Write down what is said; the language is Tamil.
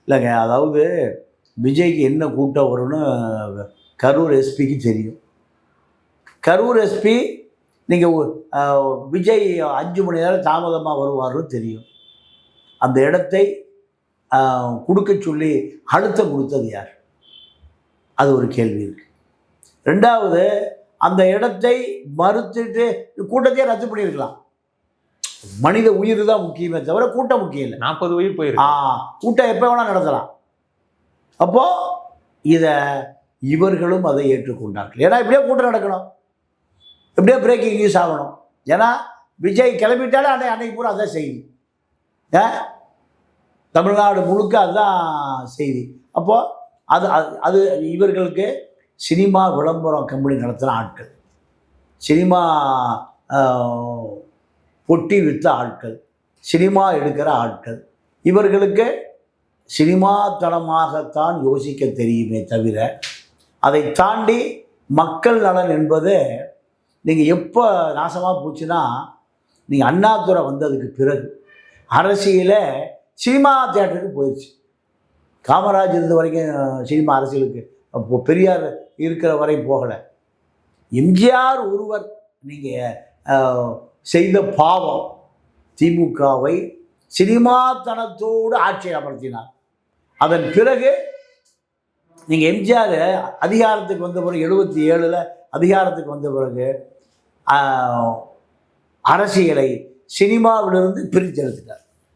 இல்லைங்க, அதாவது விஜய்க்கு என்ன கூட்டம் வரும்னு கரூர் எஸ்பிக்கு தெரியும். கரூர் எஸ்பி நீங்கள் விஜய் 5 மணி நேரம் தாமதமாக வருவார்னு தெரியும். அந்த இடத்தை கொடுக்க சொல்லி அழுத்தம் கொடுத்தது யார்? அது ஒரு கேள்வி இருக்குது. 2வது, அந்த இடத்தை மறுத்துட்டு கூட்டத்தையே ரத்து பண்ணியிருக்கலாம். மனித உயிர் தான் முக்கியமே தவிர கூட்டம் முக்கியம் இல்லை. 40 உயிர் போயிருக்கு. கூட்டம் எப்போ வேணால் நடத்தலாம். அப்போது இதை இவர்களும் அதை ஏற்றுக்கொண்டார்கள். ஏன்னா இப்படியே கூட்டம் நடக்கணும், எப்படியே பிரேக்கிங் நியூஸ் ஆகணும். ஏன்னா விஜய் கிளம்பிட்டாலே அன்னைக்கு பூரா அதுதான் செய்தி. தமிழ்நாடு முழுக்க அதுதான் செய்தி. அப்போது அது அது இவர்களுக்கு சினிமா விளம்பரம் கம்பெனி நடத்துகிற ஆட்கள், சினிமா பொட்டி விற்ற ஆட்கள், சினிமா எடுக்கிற ஆட்கள், இவர்களுக்கு சினிமாத்தனமாகத்தான் யோசிக்க தெரியுமே தவிர அதை தாண்டி மக்கள் நலன் என்பது நீங்கள் எப்போ நாசமாக போச்சுன்னா, நீங்கள் அண்ணாதுரை வந்ததுக்கு பிறகு அரசியலே சினிமா தியேட்டருக்கு போயிடுச்சு. காமராஜ் இருந்த வரைக்கும் சினிமா அரசியலுக்கு பெரியார் இருக்கிற வரை போகலை. எம்ஜிஆர் ஒருவர் நீங்கள் செய்த பாவம் திமுகவை சினிமாத்தனத்தோடு ஆட்சி அமர்த்தினார். அதன் பிறகு நீங்கள் எம்ஜிஆர் அதிகாரத்துக்கு வந்த பிறகு 77 அதிகாரத்துக்கு வந்த பிறகு அரசியலை சினிமாவிலிருந்து பிரித்தெடுத்துட்டார்.